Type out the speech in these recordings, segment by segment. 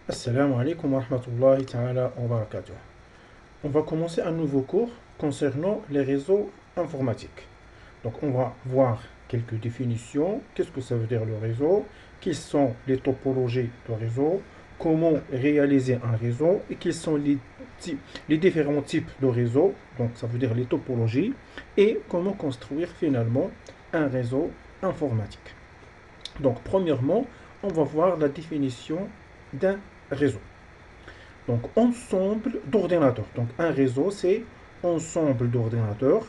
Assalamu alaikum wa rahmatullahi ta'ala wa barakatuh. On va commencer un nouveau cours concernant les réseaux informatiques. Donc on va voir quelques définitions, qu'est-ce que ça veut dire le réseau, quelles sont les topologies de réseau, comment réaliser un réseau et quels sont les différents types de réseaux, donc ça veut dire les topologies, et comment construire finalement un réseau informatique. Donc premièrement, on va voir la définition d'un réseau. Donc, ensemble d'ordinateurs. Donc, un réseau, c'est ensemble d'ordinateurs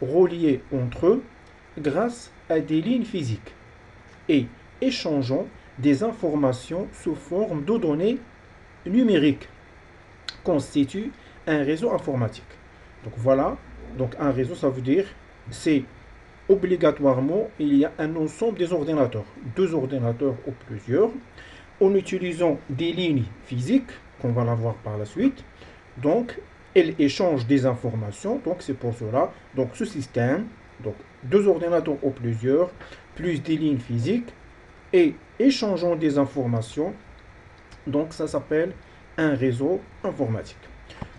reliés entre eux grâce à des lignes physiques et échangeant des informations sous forme de données numériques constitue un réseau informatique. Donc, voilà. Donc, un réseau, ça veut dire c'est obligatoirement il y a un ensemble des ordinateurs, deux ordinateurs ou plusieurs, en utilisant des lignes physiques, qu'on va la voir par la suite. Donc, elles échangent des informations. Donc, c'est pour cela. Donc, ce système, donc deux ordinateurs ou plusieurs, plus des lignes physiques, et échangeant des informations. Donc, ça s'appelle un réseau informatique.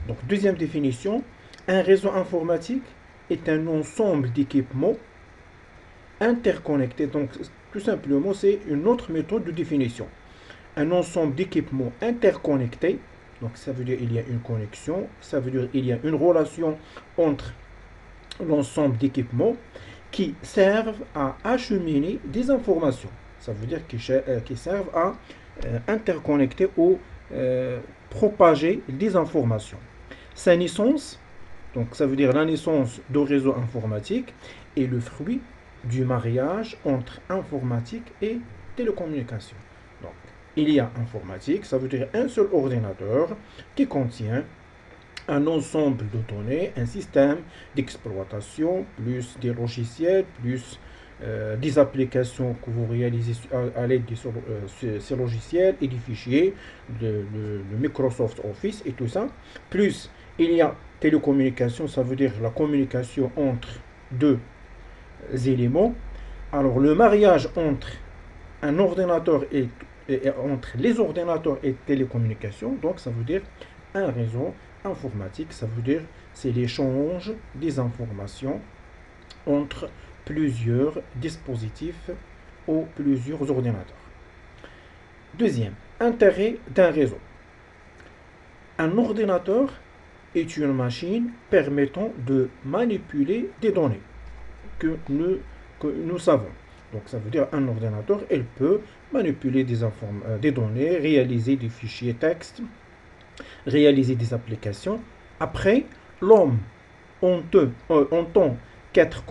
Donc, deuxième définition, un réseau informatique est un ensemble d'équipements interconnectés. Donc, tout simplement, c'est une autre méthode de définition. Un ensemble d'équipements interconnectés. Donc ça veut dire qu'il y a une connexion, ça veut dire qu'il y a une relation entre l'ensemble d'équipements qui servent à acheminer des informations. Ça veut dire qu'ils servent à interconnecter ou propager des informations. Sa naissance, donc ça veut dire la naissance de réseaux informatiques, est le fruit du mariage entre informatique et télécommunication. Donc, il y a informatique, ça veut dire un seul ordinateur qui contient un ensemble de données, un système d'exploitation, plus des logiciels, plus des applications que vous réalisez à l'aide de ces logiciels et des fichiers, le Microsoft Office et tout ça. Plus il y a télécommunication, ça veut dire la communication entre deux éléments. Alors le mariage entre un ordinateur et entre les ordinateurs et télécommunications, donc ça veut dire un réseau informatique, ça veut dire c'est l'échange des informations entre plusieurs dispositifs ou plusieurs ordinateurs. Deuxième, intérêt d'un réseau. Un ordinateur est une machine permettant de manipuler des données que nous savons. Donc ça veut dire un ordinateur, elle peut manipuler des données, réaliser des fichiers texte, réaliser des applications. Après, l'homme, en tant qu'être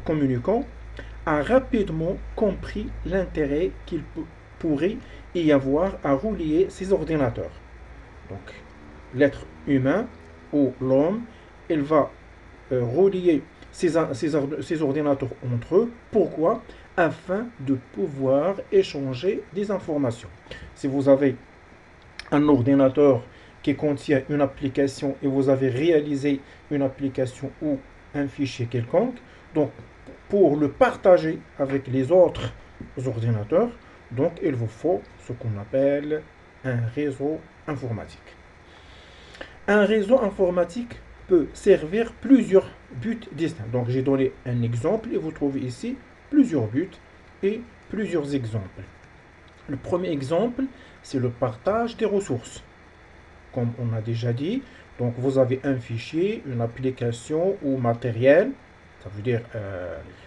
communicant, a rapidement compris l'intérêt qu'il pourrait y avoir à relier ces ordinateurs. Donc, l'être humain ou l'homme, il va relier ces ordinateurs entre eux. Pourquoi? Afin de pouvoir échanger des informations. Si vous avez un ordinateur qui contient une application et vous avez réalisé une application ou un fichier quelconque, donc pour le partager avec les autres ordinateurs, donc il vous faut ce qu'on appelle un réseau informatique. Un réseau informatique peut servir plusieurs buts distincts. Donc j'ai donné un exemple et vous trouvez ici plusieurs buts et plusieurs exemples. Le premier exemple, c'est le partage des ressources. Comme on a déjà dit, donc vous avez un fichier, une application ou matériel, ça veut dire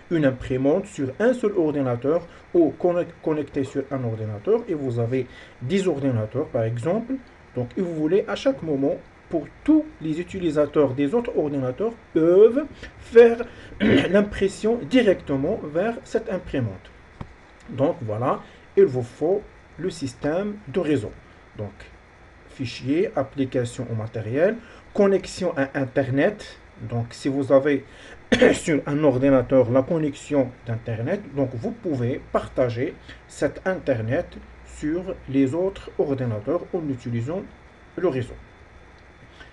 une imprimante sur un seul ordinateur ou connecté sur un ordinateur, et vous avez 10 ordinateurs par exemple. Donc vous voulez à chaque moment, pour tous les utilisateurs des autres ordinateurs, peuvent faire l'impression directement vers cette imprimante. Donc voilà, il vous faut le système de réseau. Donc, fichier, application ou matériel, connexion à Internet. Donc, si vous avez sur un ordinateur la connexion d'Internet, donc vous pouvez partager cet Internet sur les autres ordinateurs en utilisant le réseau.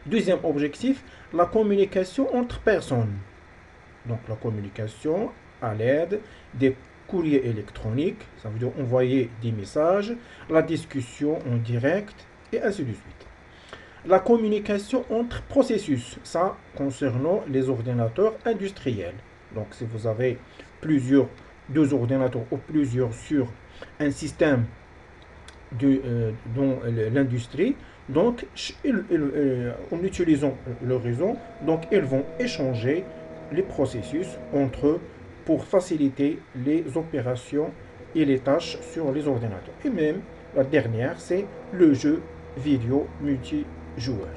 Deuxième objectif, la communication entre personnes. Donc, la communication à l'aide des courrier électronique, ça veut dire envoyer des messages, la discussion en direct, et ainsi de suite. La communication entre processus, ça concernant les ordinateurs industriels. Donc si vous avez deux ordinateurs ou plusieurs sur un système dans l'industrie, donc en utilisant le réseau, donc ils vont échanger les processus entre eux pour faciliter les opérations et les tâches sur les ordinateurs. Et même la dernière, c'est le jeu vidéo multijoueur.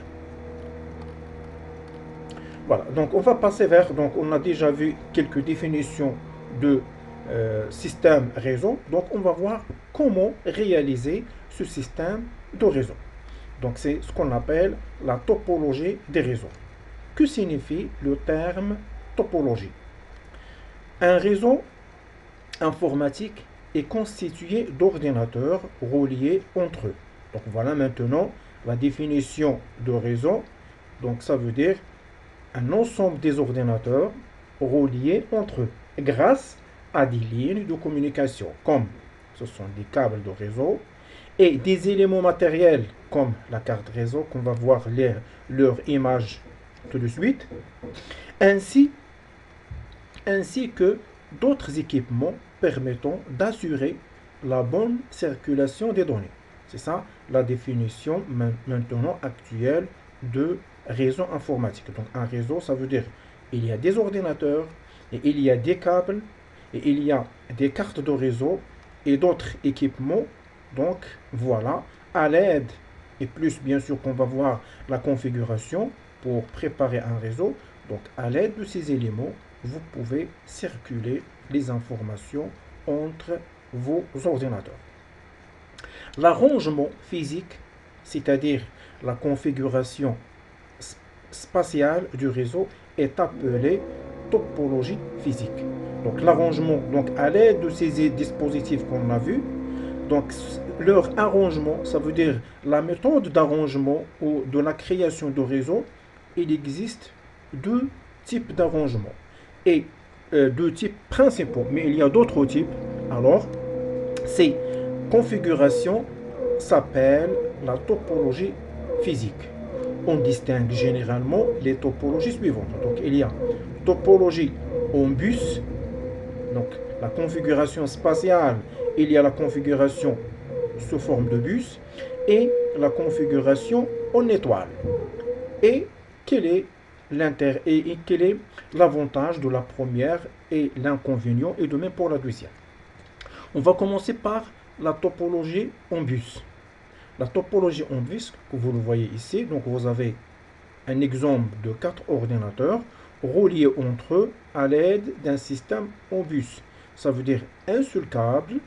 Voilà, donc on va passer vers, donc on a déjà vu quelques définitions de système réseau, donc on va voir comment réaliser ce système de réseau. Donc c'est ce qu'on appelle la topologie des réseaux. Que signifie le terme topologie? Un réseau informatique est constitué d'ordinateurs reliés entre eux. Donc voilà maintenant la définition de réseau. Donc ça veut dire un ensemble des ordinateurs reliés entre eux grâce à des lignes de communication, comme ce sont des câbles de réseau, et des éléments matériels comme la carte réseau, qu'on va voir leur image tout de suite, ainsi que d'autres équipements permettant d'assurer la bonne circulation des données. C'est ça la définition maintenant actuelle de réseau informatique. Donc un réseau, ça veut dire il y a des ordinateurs, et il y a des câbles, et il y a des cartes de réseau et d'autres équipements. Donc voilà, à l'aide, et plus bien sûr qu'on va voir la configuration pour préparer un réseau. Donc à l'aide de ces éléments, vous pouvez circuler les informations entre vos ordinateurs. L'arrangement physique, c'est-à-dire la configuration spatiale du réseau, est appelé topologie physique. Donc l'arrangement, donc à l'aide de ces dispositifs qu'on a vus, donc leur arrangement, ça veut dire la méthode d'arrangement ou de la création de réseau, il existe deux types d'arrangement et deux types principaux, mais il y a d'autres types. Alors, ces configurations s'appellent la topologie physique. On distingue généralement les topologies suivantes. Donc il y a topologie en bus, donc la configuration spatiale, il y a la configuration sous forme de bus et la configuration en étoile. Et quel est l'avantage de la première et l'inconvénient, et de même pour la deuxième? On va commencer par la topologie en bus. La topologie en bus, que vous le voyez ici, donc vous avez un exemple de 4 ordinateurs reliés entre eux à l'aide d'un système en bus. Ça veut dire un seul câble,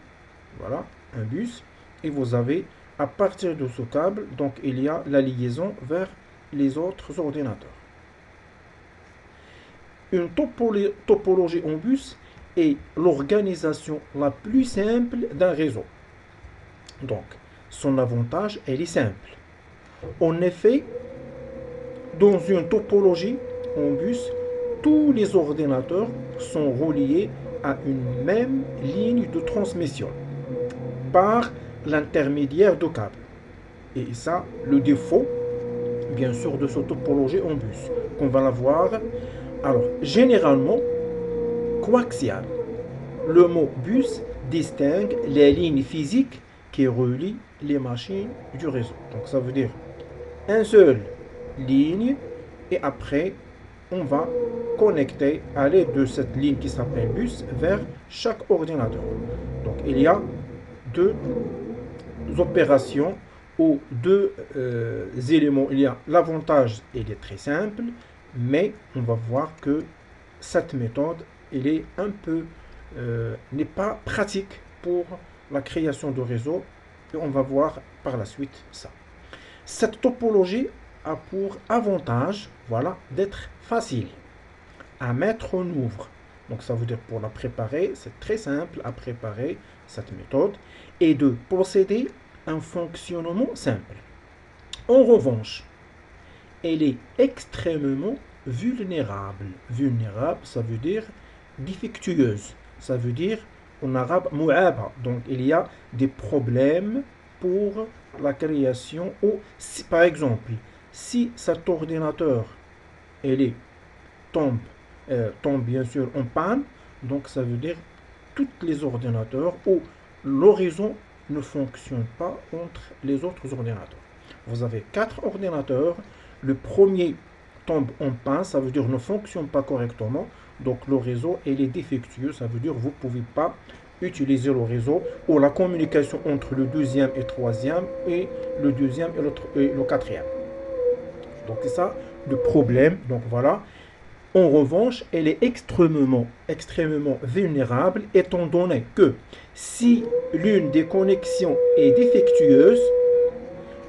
voilà, un bus, et vous avez à partir de ce câble, donc il y a la liaison vers les autres ordinateurs. Une topologie en bus est l'organisation la plus simple d'un réseau. Donc, son avantage, elle est simple. En effet, dans une topologie en bus, tous les ordinateurs sont reliés à une même ligne de transmission par l'intermédiaire de câbles. Et ça, le défaut, bien sûr, de cette topologie en bus, qu'on va la voir. Alors, généralement, coaxial. Le mot bus distingue les lignes physiques qui relient les machines du réseau. Donc, ça veut dire un seul ligne, et après, on va connecter à l'aide de cette ligne qui s'appelle bus vers chaque ordinateur. Donc, il y a deux opérations ou deux éléments. Il y a l'avantage, il est très simple, mais on va voir que cette méthode, elle est un peu, n'est pas pratique pour la création de réseau, et on va voir par la suite ça. Cette topologie a pour avantage, voilà, d'être facile à mettre en œuvre. Donc ça veut dire pour la préparer, c'est très simple à préparer cette méthode, et de posséder un fonctionnement simple. En revanche, elle est extrêmement vulnérable. Vulnérable, ça veut dire défectueuse. Ça veut dire en arabe mu'aba. Donc il y a des problèmes pour la création. Ou si, par exemple, si cet ordinateur elle tombe, tombe bien sûr en panne, donc ça veut dire tous les ordinateurs ou l'horizon ne fonctionne pas entre les autres ordinateurs. Vous avez 4 ordinateurs, le premier tombe en panne, ça veut dire ne fonctionne pas correctement, donc le réseau est défectueux, ça veut dire vous ne pouvez pas utiliser le réseau ou la communication entre le deuxième et troisième et le deuxième et le quatrième. Donc c'est ça le problème. Donc voilà. En revanche, elle est extrêmement vulnérable étant donné que si l'une des connexions est défectueuse,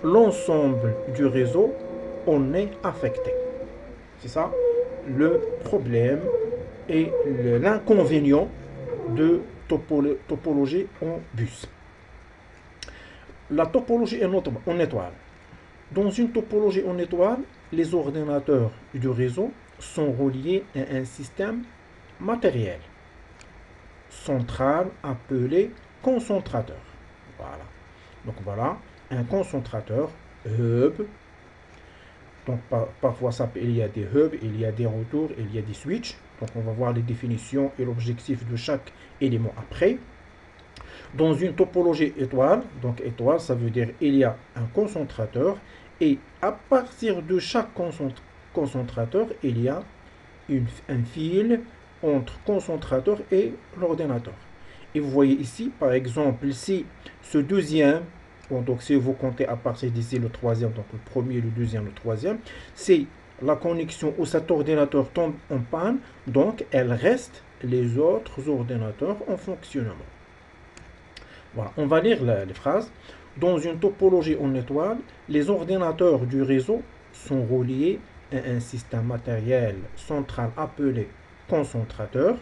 l'ensemble du réseau en est affecté. C'est ça le problème et l'inconvénient de topologie en bus. La topologie en étoile. Dans une topologie en étoile, les ordinateurs du réseau sont reliés à un système matériel central appelé concentrateur. Voilà. Donc voilà, un concentrateur, hub. Donc parfois il y a des hubs, il y a des retours, il y a des switches. Donc on va voir les définitions et l'objectif de chaque élément après. Dans une topologie étoile, donc étoile, ça veut dire il y a un concentrateur et à partir de chaque concentrateur, il y a un fil entre concentrateur et l'ordinateur. Et vous voyez ici, par exemple, si ce deuxième, donc si vous comptez à partir d'ici le troisième, donc le premier, le deuxième, le troisième, c'est la connexion où cet ordinateur tombe en panne, donc elle reste les autres ordinateurs en fonctionnement. Voilà, on va lire les phrases. Dans une topologie en étoile, les ordinateurs du réseau sont reliés à un système matériel central appelé concentrateur,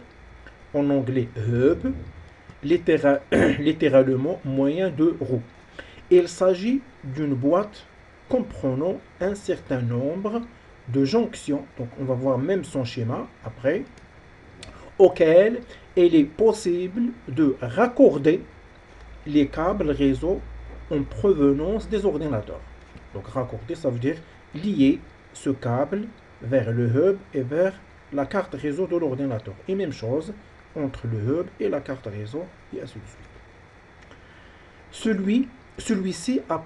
en anglais hub, littéralement moyen de roue. Il s'agit d'une boîte comprenant un certain nombre de jonctions, donc on va voir même son schéma après, auquel il est possible de raccorder les câbles réseau en provenance des ordinateurs. Donc raccorder, ça veut dire lier ce câble vers le hub et vers la carte réseau de l'ordinateur. Et même chose entre le hub et la carte réseau, et ainsi de suite. Celui-ci a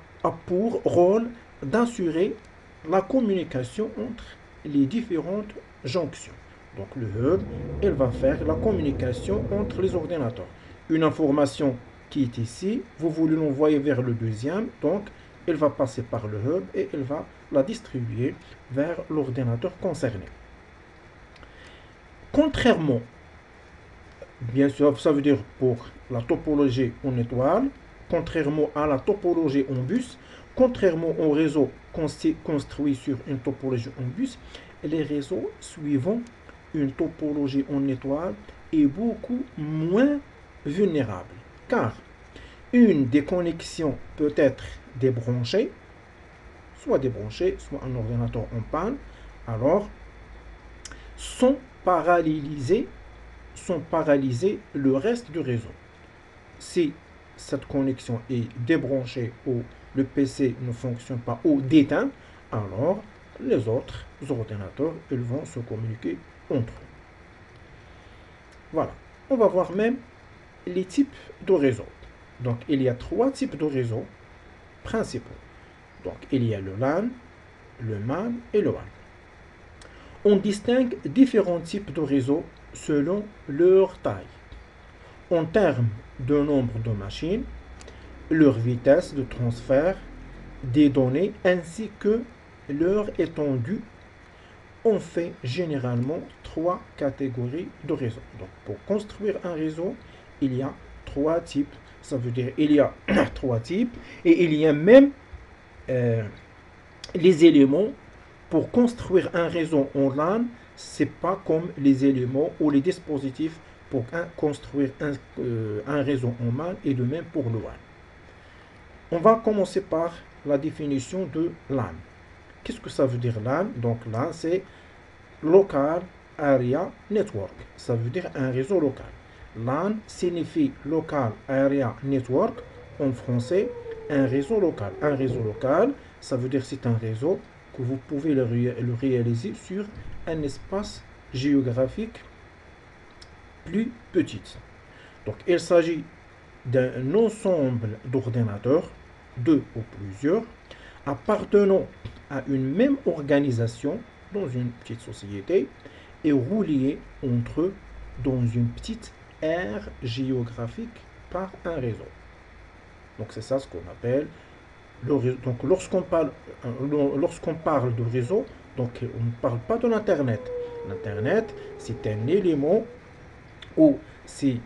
pour rôle d'assurer la communication entre les différentes jonctions. Donc le hub, il va faire la communication entre les ordinateurs. Une information qui est ici, vous voulez l'envoyer vers le deuxième, donc il va passer par le hub et il va la distribuer vers l'ordinateur concerné. Contrairement, bien sûr, ça veut dire pour la topologie en étoile, contrairement à la topologie en bus, contrairement au réseau construit sur une topologie en bus, les réseaux suivant une topologie en étoile est beaucoup moins vulnérable, car une des connexions peut être débranchée, soit un ordinateur en panne, alors sans paralyser le reste du réseau. Si cette connexion est débranchée ou le PC ne fonctionne pas ou déteint, alors les autres ordinateurs ils vont se communiquer entre eux. Voilà. On va voir même les types de réseaux. Donc, il y a 3 types de réseaux principaux. Donc, il y a le LAN, le MAN et le WAN. On distingue différents types de réseaux selon leur taille, en termes de nombre de machines, leur vitesse de transfert des données ainsi que leur étendue. On fait généralement 3 catégories de réseaux. Donc, pour construire un réseau, il y a 3 types. Ça veut dire il y a 3 types et il y a même les éléments pour construire un réseau en LAN. C'est pas comme les éléments ou les dispositifs pour construire un réseau en MAN et de même pour le WAN. On va commencer par la définition de LAN. Qu'est-ce que ça veut dire LAN? Donc LAN c'est Local Area Network. Ça veut dire un réseau local. LAN signifie Local Area Network. En français, un réseau local. Un réseau local, ça veut dire que c'est un réseau que vous pouvez le réaliser sur un espace géographique plus petit. Donc, il s'agit d'un ensemble d'ordinateurs, deux ou plusieurs, appartenant à une même organisation dans une petite société et reliés entre eux dans une petite aire géographique par un réseau. Donc c'est ça ce qu'on appelle le réseau. Donc lorsqu'on parle de réseau, donc on ne parle pas de l'Internet. L'Internet, c'est un élément où ce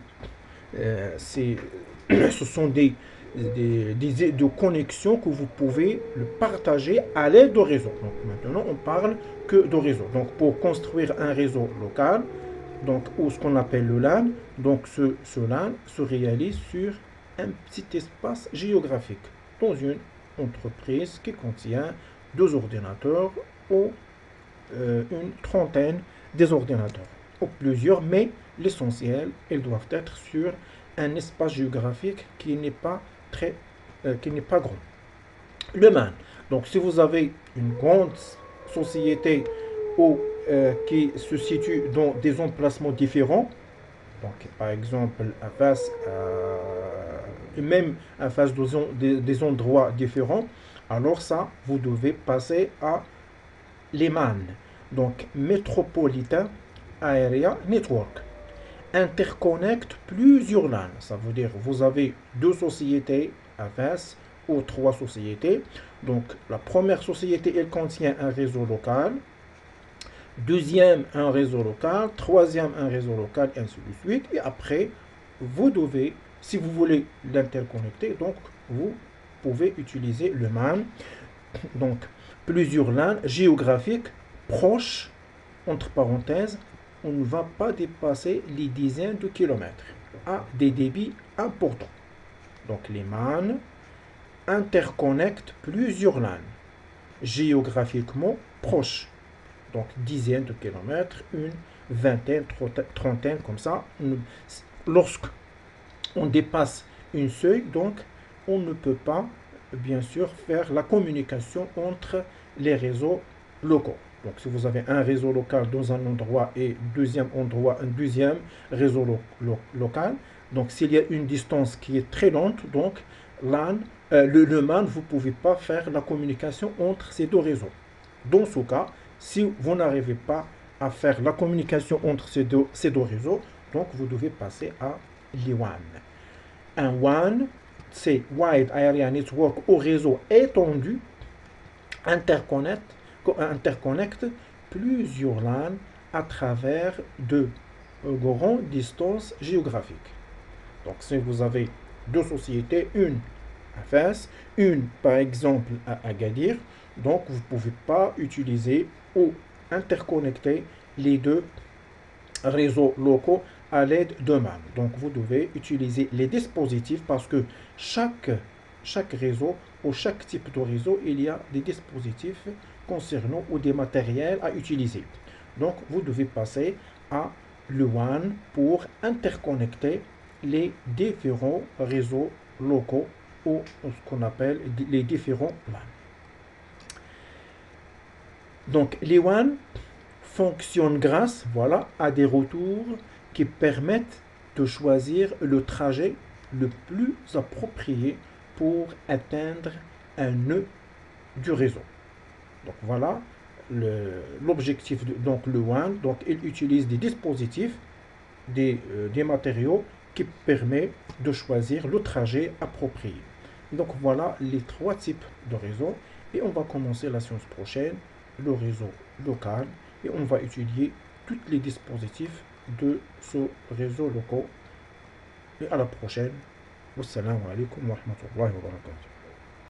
sont de connexions que vous pouvez le partager à l'aide de réseau. Donc maintenant, on parle que de réseau. Donc pour construire un réseau local, donc, ou ce qu'on appelle le LAN, donc ce LAN se réalise sur un petit espace géographique dans une entreprise qui contient deux ordinateurs ou une trentaine des ordinateurs ou plusieurs, mais l'essentiel, ils doivent être sur un espace géographique qui n'est pas grand. Le MAN. Donc, si vous avez une grande société qui se situe dans des emplacements différents, donc par exemple même à face des endroits différents, alors ça, vous devez passer à l'EMAN, donc Metropolitan Area Network. Interconnecte plusieurs LAN. Ça veut dire vous avez deux sociétés à face ou trois sociétés. Donc la première société, elle contient un réseau local. Deuxième, un réseau local. Troisième, un réseau local, et ainsi de suite. Et après, vous devez, si vous voulez l'interconnecter, donc vous pouvez utiliser le MAN. Donc plusieurs LAN géographiques proches, entre parenthèses, on ne va pas dépasser les dizaines de kilomètres à des débits importants. Donc les MAN interconnectent plusieurs LAN géographiquement proches. Donc dizaines de kilomètres, une vingtaine, trentaine, comme ça. Lorsqu'on dépasse une seuil, donc on ne peut pas, bien sûr, faire la communication entre les réseaux locaux. Donc, si vous avez un réseau local dans un endroit et un deuxième réseau local, donc s'il y a une distance qui est très lente, donc le MAN, vous ne pouvez pas faire la communication entre ces deux réseaux. Dans ce cas, si vous n'arrivez pas à faire la communication entre ces deux réseaux, donc vous devez passer à l'WAN. Un WAN, c'est Wide Area Network au réseau étendu, interconnecte plusieurs LAN à travers de grandes distances géographiques. Donc si vous avez deux sociétés, une à Fès, une par exemple à Agadir, donc vous ne pouvez pas utiliser ou interconnecter les deux réseaux locaux à l'aide de MAN. Donc vous devez utiliser les dispositifs parce que chaque réseau ou chaque type de réseau, il y a des dispositifs concernant ou des matériels à utiliser. Donc vous devez passer à le WAN pour interconnecter les différents réseaux locaux ou ce qu'on appelle les différents LAN. Donc les WAN fonctionnent grâce à des retours qui permettent de choisir le trajet le plus approprié pour atteindre un nœud du réseau. Donc voilà l'objectif donc le WAN. Donc il utilise des dispositifs, des matériaux qui permettent de choisir le trajet approprié. Donc voilà les trois types de réseaux et on va commencer la séance prochaine, le réseau local, et on va étudier tous les dispositifs de ce réseau local. Et à la prochaine. Wassalamu alaikum wa rahmatullahi wa barakatuh.